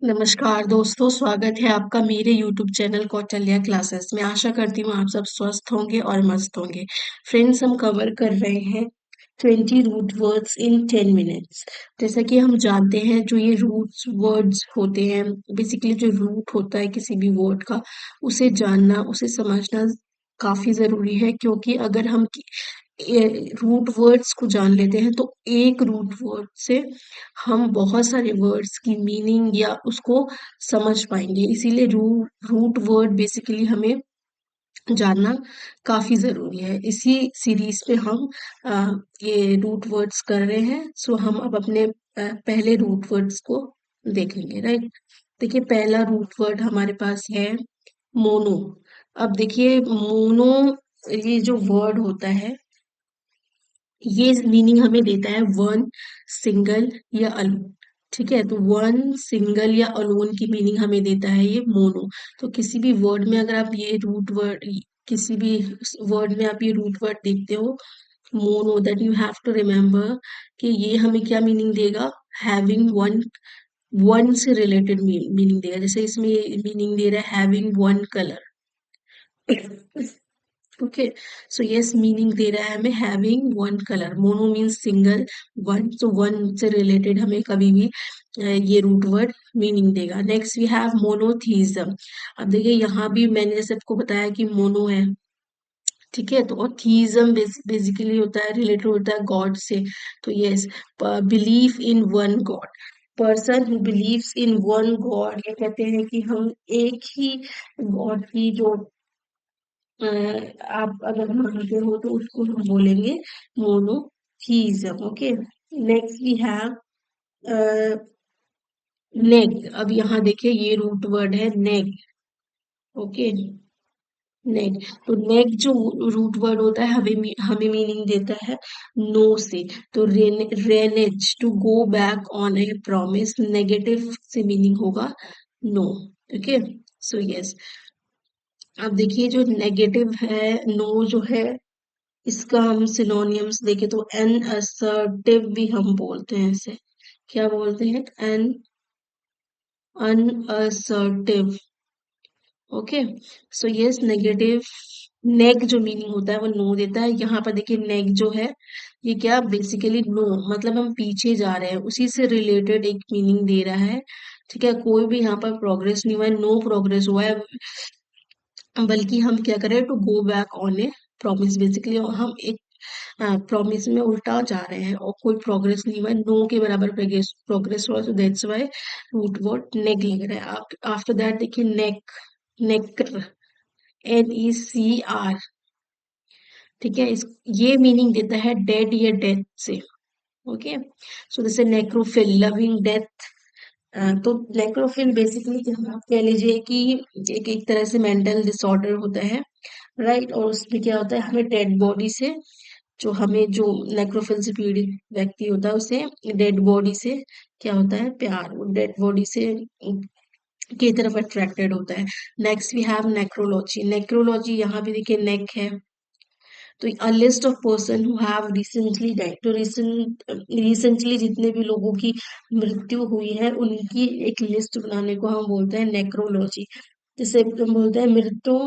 नमस्कार दोस्तों, स्वागत है आपका मेरे YouTube चैनल कौटल्या क्लासेस में। आशा करती हूँ आप सब स्वस्थ होंगे और मस्त होंगे। फ्रेंड्स, हम कवर कर रहे हैं 20 रूट वर्ड्स इन 10 मिनट्स। जैसा कि हम जानते हैं, जो ये रूट्स वर्ड्स होते हैं, बेसिकली जो रूट होता है किसी भी वर्ड का, उसे जानना, उसे समझना काफी जरूरी है। क्योंकि अगर हम रूट वर्ड्स को जान लेते हैं तो एक रूट वर्ड से हम बहुत सारे वर्ड्स की मीनिंग या उसको समझ पाएंगे। इसीलिए रूट वर्ड बेसिकली हमें जानना काफी जरूरी है। इसी सीरीज पे हम ये रूट वर्ड्स कर रहे हैं। सो हम अब अपने पहले रूट वर्ड्स को देखेंगे, राइट। देखिए, पहला रूट वर्ड हमारे पास है मोनो। अब देखिए, मोनो, ये जो वर्ड होता है, ये मीनिंग हमें देता है वन, सिंगल या अलोन। ठीक है, तो वन, सिंगल या अलोन की मीनिंग हमें देता है ये मोनो। तो किसी भी वर्ड में अगर आप ये रूट वर्ड, किसी भी वर्ड में आप ये रूट वर्ड देखते हो mono, that you have to remember कि ये हमें क्या मीनिंग देगा। हैविंग वन, वन से रिलेटेड मीनिंग देगा। जैसे इसमें मीनिंग दे रहा है having one colour. Okay, so yes, meaning दे रहा है हमें having one colour. Mono means single, one, तो वन से रिलेटेड हमें कभी भी ये रूट वर्ड मीनिंग देगा। Next we have monotheism. अब देखिए, यहाँ भी मैंने जैसे आपको बताया कि मोनो है, ठीक है, तो और थीज्म बेसिकली होता है, रिलेटेड होता है गॉड से। तो yes, belief in one God, person who believes in one God, ये कहते हैं कि हम एक ही गॉड की जो अ, आप अगर मानते हो तो उसको हम बोलेंगे monotheism. Okay, next we have neg. अब यहाँ देखिए, ये रूट वर्ड है नेग। ओके, नेग, तो नेग जो रूट वर्ड होता है हमें हमें मीनिंग देता है नो से। तो renege, to go back on a promise, negative से मीनिंग होगा नो। ओके, सो यस, अब देखिए, जो नेगेटिव है नो जो है, इसका हम सिनोनियम्स देखें तो एन असर्टिव भी हम बोलते हैं इसे। क्या बोलते हैं? An unassertive. Okay, so yes, negative, neg जो मीनिंग होता है वो नो देता है। यहाँ पर देखिए, नेग जो है ये क्या, बेसिकली नो, मतलब हम पीछे जा रहे हैं, उसी से रिलेटेड एक मीनिंग दे रहा है। ठीक है, कोई भी यहाँ पर प्रोग्रेस नहीं हुआ है, नो प्रोग्रेस हुआ है, बल्कि हम क्या करें, to go back on a promise. Basically हम एक प्रॉमिस में उल्टा जा रहे हैं और कोई प्रोग्रेस नहीं हुआ है, नो के बराबर प्रोग्रेस प्रोग्रेस हुआ, so that's why root word nec लग रहा है। आफ्टर दैट देखिए, नेक, नेकर, NECR। ठीक है, इस ये मीनिंग देता है डेड या डेथ से। ओके, सो जैसे नेक्रोफिल, लविंग डेथ। तो नेक्रोफिल बेसिकली आप कह लीजिए कि एक एक तरह से मेंटल डिसऑर्डर होता है, राइट। और उसमें क्या होता है, हमें डेड बॉडी से, जो हमें जो नेक्रोफिल से पीड़ित व्यक्ति होता है उसे डेड बॉडी से क्या होता है, प्यार, वो डेड बॉडी से की तरफ अट्रैक्टेड होता है। Next we have necrology. Necrology, यहाँ भी देखिए नेक है, तो a list of person who have recently died. तो रिसेंटली जितने भी लोगों की मृत्यु हुई है उनकी एक लिस्ट बनाने को हम बोलते हैं नेक्रोलॉजी। जैसे हम बोलते हैं मृतों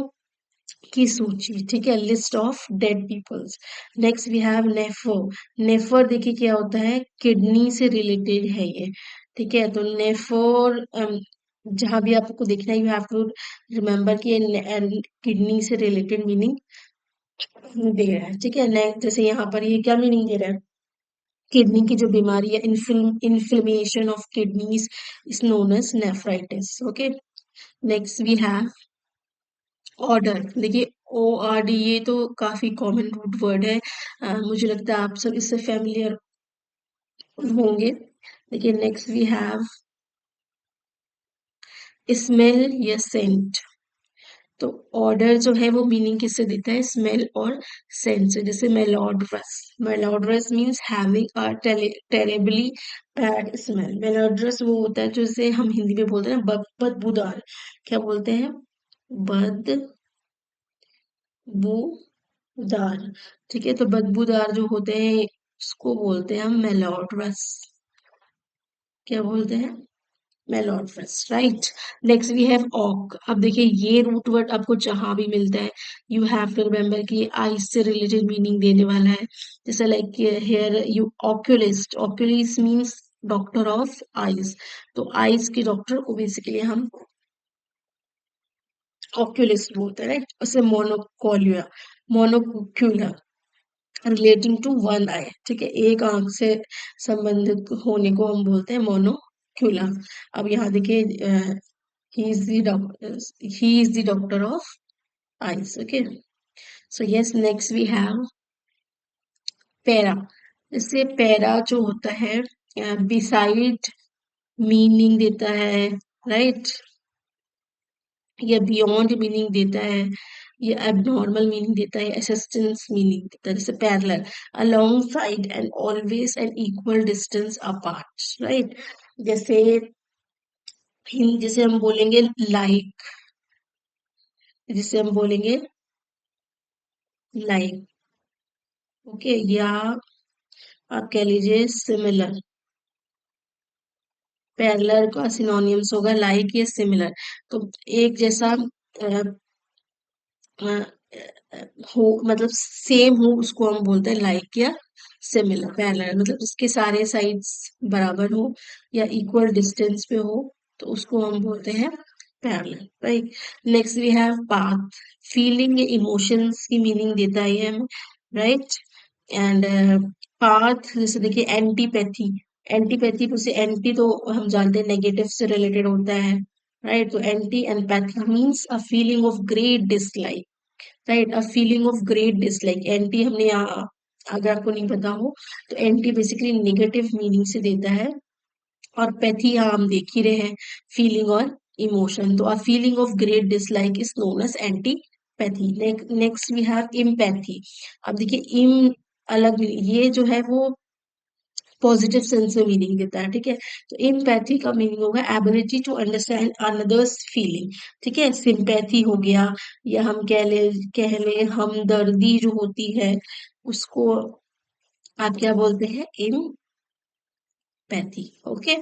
की सूची। ठीक है, list of dead peoples. Next we have nephr. Nephr देखिए क्या होता है, किडनी से रिलेटेड है ये। ठीक है, तो नेफर, जहां भी आपको देखना है, यू हैव टू रिमेम्बर कि किडनी से रिलेटेड मीनिंग दे रहा है। ठीक है, जैसे यहाँ पर ये क्या मीनिंग दे रहा है, किडनी की जो बीमारी है, inflammation of kidneys is known as nephritis. Okay, next we have order. देखिए, ORD, ये तो काफी कॉमन रूट वर्ड है, मुझे लगता है आप सब इससे फेमिलियर होंगे। देखिए, नेक्स्ट वी हैव स्मेल या सेंट। तो ऑर्डर जो है वो मीनिंग किससे देता है, स्मेल और सेंस से। जैसे malodorous, malodorous means having a terribly bad smell. Malodorous वो होता है जो जैसे हम हिंदी में बोलते हैं ना, बदबूदार। क्या बोलते हैं? बदबूदार। ठीक है, तो बदबूदार जो होते हैं उसको बोलते हैं हम मेलोड्रस। क्या बोलते हैं? मेलोडफेस, राइट। नेक्स्ट वी हैव ऑक। अब देखिए ये रूट वर्ड आपको जहां भी मिलता है यू हैव टू रिमेम्बर कि आइज से रिलेटेड मीनिंग देने वाला है। जैसे like here you oculist, oculist means doctor of eyes, तो आइज के डॉक्टर को बेसिकली हम ऑक्यूलिस्ट बोलते हैं, राइट। उसे monocular, monocular, relating to one eye, ठीक है, एक आंख से संबंधित होने को हम बोलते हैं मोनोक्यूलर। अब यहाँ देखिए he is the doctor, he is the doctor of eyes, okay. So yes, next we have para. इससे पैरा जो होता है बिसाइड मीनिंग देता है, राइट, या बियॉन्ड मीनिंग देता है, या एबनॉर्मल मीनिंग देता है, असिस्टेंस मीनिंग देता है। जैसे parallel, along side and always an equal distance apart, right. जैसे जैसे हम बोलेंगे लाइक, जिसे हम बोलेंगे लाइक, ओके, या आप कह लीजिए सिमिलर। पैरेलल का सिनोनिम्स होगा लाइक या सिमिलर। तो एक जैसा अ, अ, हो मतलब सेम हो उसको हम बोलते हैं लाइक या सिमिलर। पैरेलल मतलब इसके सारे साइड्स बराबर हो या इक्वल डिस्टेंस पे हो, तो उसको हम बोलते हैं parallel, right. Next we have path. Feeling या इमोशंस की मीनिंग देता है ये हमें, राइट। एंड पाथ, जैसे देखिए एंटीपैथी, एंटीपैथी को से एंटी तो हम जानते हैं नेगेटिव से रिलेटेड होता है, राइट। तो anti and pathy means a feeling of great dislike, right, a feeling of great dislike. Anti हमने यहाँ, अगर आपको नहीं पता हो तो एंटी बेसिकली नेगेटिव मीनिंग से देता है, और पैथी यहाँ हम देख ही रहे हैं, फीलिंग और इमोशन। तो a feeling of great dislike is known as antipathy. Next we have empathy. अब देखिए इम अलग, ये जो है वो पॉजिटिव सेंस में मीनिंग देता है, ठीक है। तो इम्पैथी का मीनिंग होगा ability to understand another's feeling, ठीक है। सिंपैथी हो गया, या हम कह ले हमदर्दी जो होती है उसको आप क्या बोलते हैं, पैथी, ओके।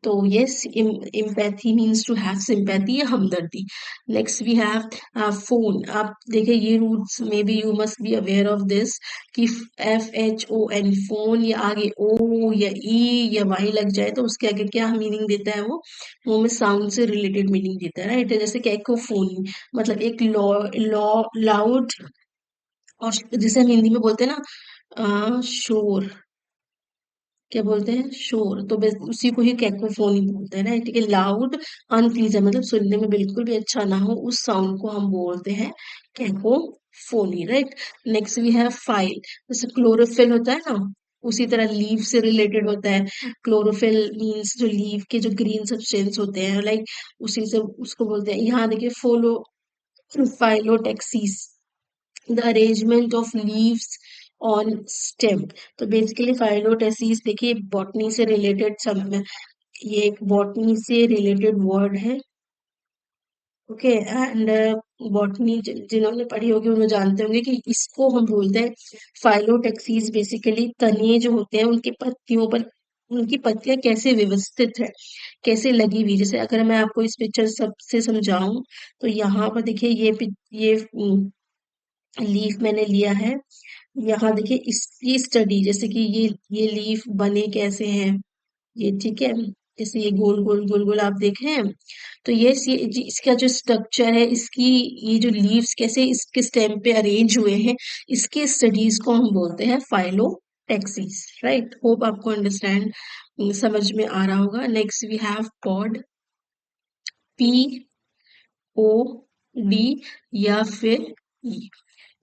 तो yes, empathy means to have sympathy या हमदर्दी। Next we have phone. आप देखिए ये रूट्स में भी you must be aware of this कि FHON फोन, या आगे ओ या ई या वाई लग जाए तो उसके आगे क्या मीनिंग देता है वो में साउंड से रिलेटेड मीनिंग देता है, राइट। जैसे कैकोफोनी मतलब एक लॉ लॉ लाउड, और जिसे हम हिंदी में बोलते हैं ना शोर, क्या बोलते हैं, शोर, तो बस उसी को ही कैकोफोनी बोलते हैं ना, ठीक है। लाउड अनप्लीजेंट मतलब सुनने में बिल्कुल भी अच्छा ना हो, उस साउंड को हम बोलते हैं cacophony, right. Next we have phyll. जैसे क्लोरोफिल होता है ना, उसी तरह लीव से रिलेटेड होता है। क्लोरोफिल मींस जो लीव के जो ग्रीन सब्सटेंस होते हैं, लाइक उसी से उसको बोलते हैं। यहाँ देखिए phyllo phyllotaxis, the arrangement of leaves on stem. तो बेसिकली फाइलोटेसिस देखिए बॉटनी से रिलेटेड सब में, ये एक बॉटनी से रिलेटेड वर्ड है, ओके। एंड बॉटनी जिन्होंने पढ़ी होगी उन्हें जानते होंगे कि इसको हम बोलते हैं फाइलोटेक्सिस। बेसिकली तने जो होते हैं उनकी पत्तियों पर, उनकी पत्तियां कैसे व्यवस्थित है, कैसे लगी हुई। जैसे अगर मैं आपको इस पिक्चर सबसे समझाऊं तो यहाँ पर देखिए ये लीफ मैंने लिया है। यहाँ देखिए इसकी स्टडी, जैसे कि ये लीफ बने कैसे हैं, ये ठीक है, जैसे ये गोल गोल गोल गोल आप देख रहे हैं। तो इसका जो स्ट्रक्चर है, इसकी ये जो लीव्स कैसे इसके स्टेम पे अरेंज हुए हैं, इसके स्टडीज को हम बोलते हैं फाइलोटेक्सिस, राइट। होप आपको अंडरस्टैंड समझ में आ रहा होगा। Next we have pod, POD, या फिर E।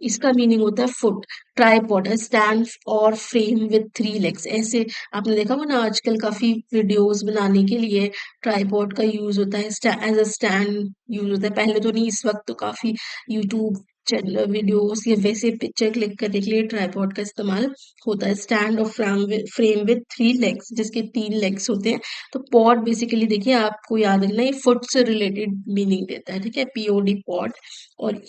इसका मीनिंग होता है फुट। ट्राइपॉड, स्टैंड और फ्रेम विथ 3 लेग्स। ऐसे आपने देखा होगा ना, आजकल काफी वीडियोस बनाने के लिए ट्राइपॉड का यूज होता है, एज अ स्टैंड यूज होता है। पहले तो नहीं, इस वक्त तो काफी यूट्यूब चैनल वीडियोस या वैसे पिक्चर क्लिक करने के लिए ट्राइपॉड का इस्तेमाल होता है। स्टैंड और फ्रेम विथ 3 लेग्स, जिसके 3 लेग्स होते हैं। तो पॉड बेसिकली देखिए आपको याद रखना, ये फुट से रिलेटेड मीनिंग देता है, ठीक है, POD पॉड। और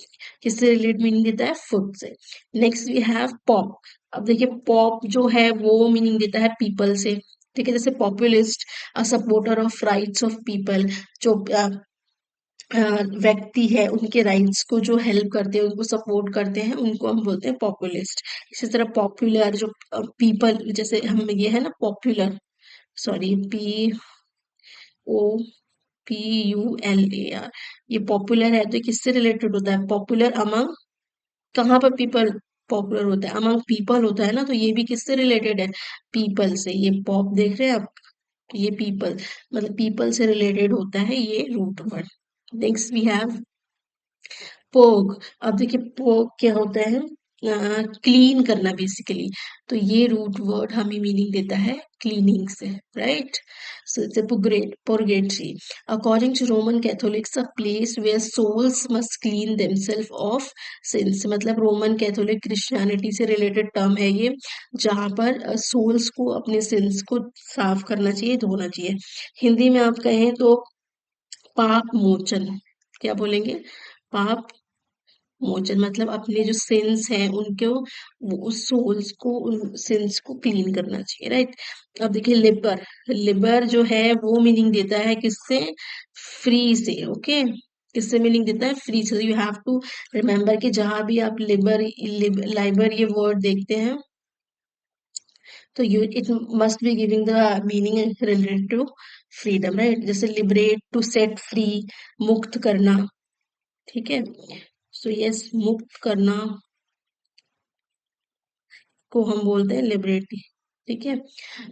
किससे रिलेटेड मीनिंग देता है, फुट से। Next we have pop. अब देखिए पॉप जो है वो मीनिंग देता है पीपल से, ठीक है, जैसे populist, a supporter of rights of people, जो अ, व्यक्ति है उनके राइट्स को जो हेल्प करते हैं, उनको सपोर्ट करते हैं, उनको हम बोलते हैं पॉपुलिस्ट। इसी तरह पॉपुलर, जो पीपल, जैसे हम ये है ना पॉपुलर, सॉरी, ओ PULAR, ये पॉपुलर है तो ये किससे रिलेटेड होता है? पॉपुलर अमंग, कहाँ पर पीपल पॉपुलर होता है? अमंग पीपल होता है ना, तो ये भी किससे रिलेटेड है? पीपल से। ये पॉप देख रहे हैं आप, ये पीपल, मतलब पीपल से रिलेटेड होता है ये root word. Next we have pog. अब देखिए पोग क्या होता है? क्लीन करना बेसिकली। तो ये रूट वर्ड हमें मीनिंग देता है क्लीनिंग से, right? So it's purgatory, according to Roman Catholics, a place where souls must clean themself of sins. मतलब रोमन कैथोलिक क्रिश्चियनिटी से रिलेटेड टर्म है ये, जहाँ पर सोल्स को अपने सिंस को साफ करना चाहिए, धोना चाहिए। हिंदी में आप कहें तो पाप मोचन, क्या बोलेंगे? पाप मोचन, मतलब अपने जो सिंस हैं उनको, वो उस सोल्स को, उन सिंस को क्लीन करना चाहिए, राइट? अब देखिए लिबर, लिबर जो है वो मीनिंग देता है किससे? फ्री से, ओके? किससे मीनिंग देता है? फ्री से। यू हैव टू रिमेम्बर कि जहां भी आप लाइबर ये वर्ड देखते हैं, तो you it must be giving the meaning related to freedom, right? जैसे लिबरेट, टू सेट फ्री, मुक्त करना, ठीक है? सो यस, मुक्त करना को हम बोलते हैं लिबर्टी, ठीक है?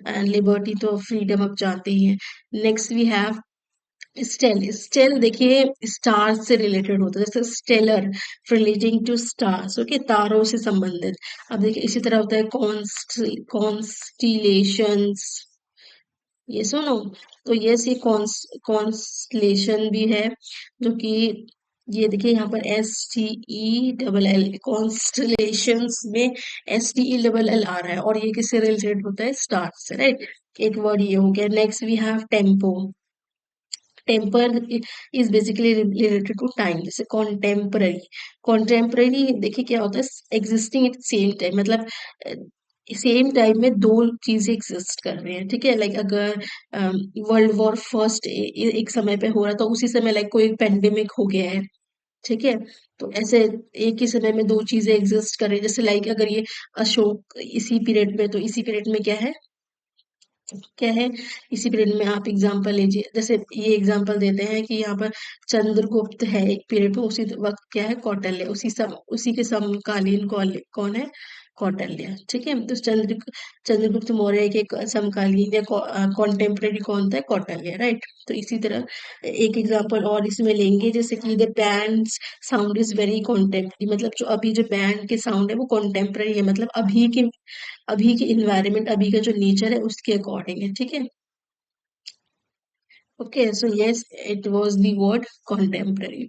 एंड लिबर्टी तो फ्रीडम आप जानते ही हैं। Next we have stell. Stell देखिए स्टार से रिलेटेड होता है, जैसे stellar, relating to stars, okay, तारों से संबंधित। अब देखिए इसी तरह होता है कॉन्स्टिलेशंस, ये सुनो, तो यस ये कॉन्स्टलेशन भी है, जो कि ये देखिए यहाँ पर STELL, कॉन्स्टलेशंस में STELL आ रहा है, और ये किससे रिलेटेड होता है? स्टार से, राइट? एक वर्ड ये हो गया। Next we have tempo. Tempor is basically related to time, जैसे कॉन्टेम्पररी। कॉन्टेम्पररी देखिए क्या होता है? एग्जिस्टिंग एट सेम टाइम, मतलब सेम टाइम में दो चीजें एग्जिस्ट कर रही हैं, ठीक है? लाइक अगर वर्ल्ड वॉर फर्स्ट एक समय पे हो रहा था, उसी समय लाइक कोई पेंडेमिक हो गया है, ठीक है? तो ऐसे एक ही समय में दो चीजें एग्जिस्ट कर रही है, जैसे लाइक अगर ये अशोक इसी पीरियड में, तो इसी पीरियड में क्या है? क्या है? इसी पीरियड में आप एग्जांपल लीजिए, जैसे ये एग्जांपल देते हैं कि यहाँ पर चंद्रगुप्त है एक पीरियड पे, उसी वक्त क्या है? कौटिल्य। उसी के समकालीन कौन है? कौटिल्य, ठीक है? तो चंद्रगुप्त मौर्य के समकालीन या कॉन्टेम्पररी कौन था? कौटिल्य, राइट? तो इसी तरह एक एग्जांपल और इसमें लेंगे, जैसे कि the band sound is very contemporary, मतलब जो अभी जो बैंड के साउंड है वो कॉन्टेम्पररी है, मतलब अभी की इन्वायरमेंट, अभी का जो नेचर है उसके अकॉर्डिंग है, ठीक है? Okay, so yes, it was the word contemporary.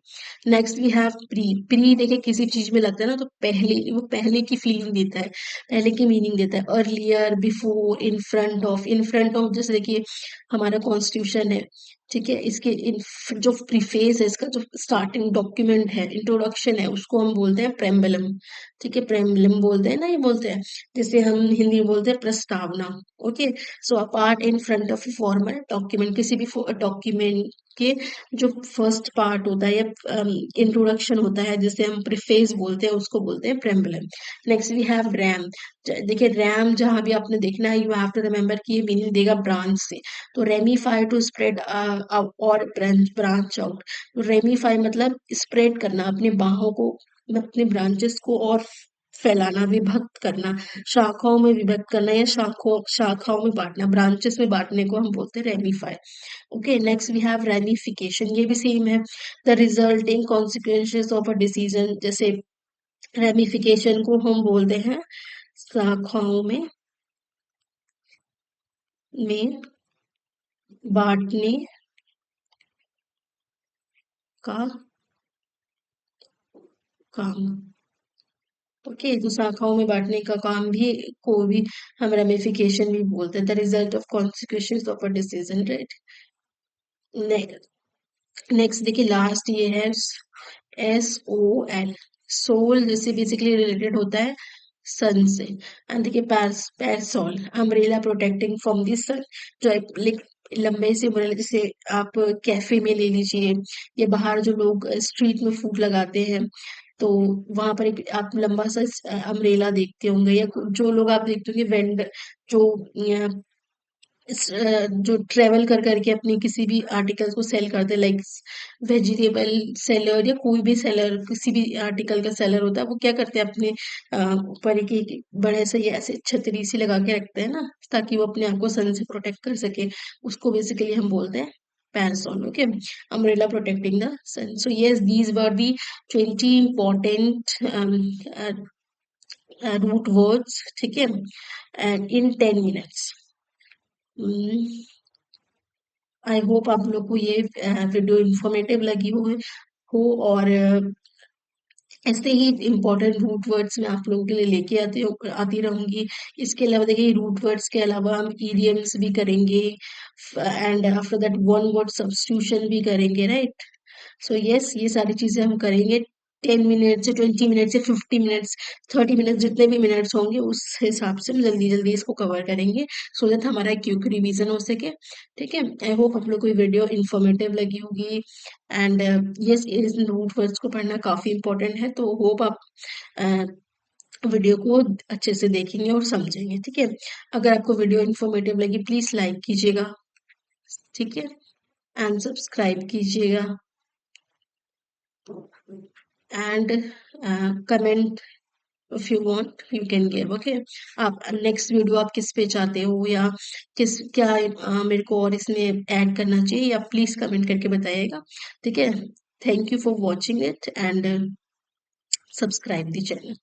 Next we have pre. Pre देखिए किसी चीज में लगता है ना, तो पहले, वो पहले की फीलिंग देता है, पहले की मीनिंग देता है। Earlier, before, in front of. In front of जैसे देखिए हमारा कॉन्स्टिट्यूशन है, ठीक है? इसके जो प्रीफेस है, इसका जो स्टार्टिंग डॉक्यूमेंट है, इंट्रोडक्शन है, उसको हम बोलते हैं प्रेम्बलम, ठीक है? प्रेम्बलम बोलते हैं ना, ये बोलते हैं, जैसे हम हिंदी में बोलते हैं प्रस्तावना, okay? So a part in front of a formal document, किसी भी डॉक्यूमेंट के जो फर्स्ट पार्ट होता है या इंट्रोडक्शन होता है, जिसे हम प्रीफेस बोलते हैं, उसको बोलते हैं preambulum. Next we have ram. देखिए रैम जहां भी आपने देखना है, यू हैव टू रिमेम्बर कि ये मीनिंग देगा ब्रांच से। तो रेमीफाई, टू स्प्रेड और ब्रांच आउट। तो रेमीफाई मतलब स्प्रेड करना, अपने बाहों को, अपने ब्रांचेस को और फैलाना, विभक्त करना, शाखाओं में विभक्त करना, या शाखाओं में बांटना, ब्रांचेस में बांटने को हम बोलते हैं ramify. Okay, next we have ramification, ये भी सेम है, the resulting consequences of a decision. जैसे रेमिफिकेशन को हम बोलते हैं शाखाओं में बांटने का काम। ओके, तो शाखाओं में बांटने का काम भी, को भी हम रेमिफिकेशन भी बोलते हैं, the result of consequences of a decision, right? Next देखिए लास्ट ये है SOL। सोल जैसे बेसिकली रिलेटेड होता है सन से। एंड देखिए पैरसॉल, अम्ब्रेला प्रोटेक्टिंग फ्रॉम द सन, जो एक लंबे से अम्ब्रेला, जैसे आप कैफे में ले लीजिए या बाहर जो लोग स्ट्रीट में फूड लगाते हैं, तो वहां पर एक आप लंबा सा अम्ब्रेला देखते होंगे, या जो लोग आप देखते होंगे वेंड जो जो ट्रेवल कर करके अपनी किसी भी आर्टिकल्स को सेल करते हैं, लाइक वेजिटेबल सेलर या कोई भी सेलर, किसी भी आर्टिकल का सेलर होता है, वो क्या करते हैं अपने ऊपर एक बड़े से ये ऐसे छतरी सी लगा के रखते हैं ना, ताकि वो अपने आप को सन से प्रोटेक्ट कर सके। उसको बेसिकली हम बोलते हैं parasol. Okay, umbrella protecting the sun. So yes, these were the 20 important root words, ठीक है, and in 10 minutes। I hope आप लोग को ये वीडियो इंफॉर्मेटिव लगी हो, और ऐसे ही इम्पोर्टेंट रूट वर्ड्स मैं आप लोगों के लिए लेके आती रहूंगी। इसके अलावा देखिए, रूट वर्ड्स के अलावा हम ईडियम्स भी करेंगे, and after that one word substitution भी करेंगे, राइट। सो यस, ये सारी चीजें हम करेंगे। 10 मिनट से 20 मिनट से 50 मिनट्स, 30 मिनट्स, जितने भी मिनट्स होंगे उस हिसाब से हम जल्दी जल्दी इसको कवर करेंगे, सो दैट हमारा क्विक रिवीजन हो सके। ठीक है, आई होप आप लोग को ये वीडियो इन्फॉर्मेटिव लगी होगी। एंड यस, इस रूट वर्ड्स को पढ़ना काफी इंपॉर्टेंट है, तो होप आप वीडियो को अच्छे से देखेंगे और समझेंगे। ठीक है, अगर आपको वीडियो इन्फॉर्मेटिव लगी, प्लीज लाइक कीजिएगा, ठीक है, एंड सब्सक्राइब कीजिएगा, and comment if you want you can give. Okay, आप नेक्स्ट वीडियो आप किस पे चाहते हो, या किस क्या मेरे को और इसमें ऐड करना चाहिए, या प्लीज कमेंट करके बताइएगा। ठीक है, thank you for watching it, and subscribe the channel.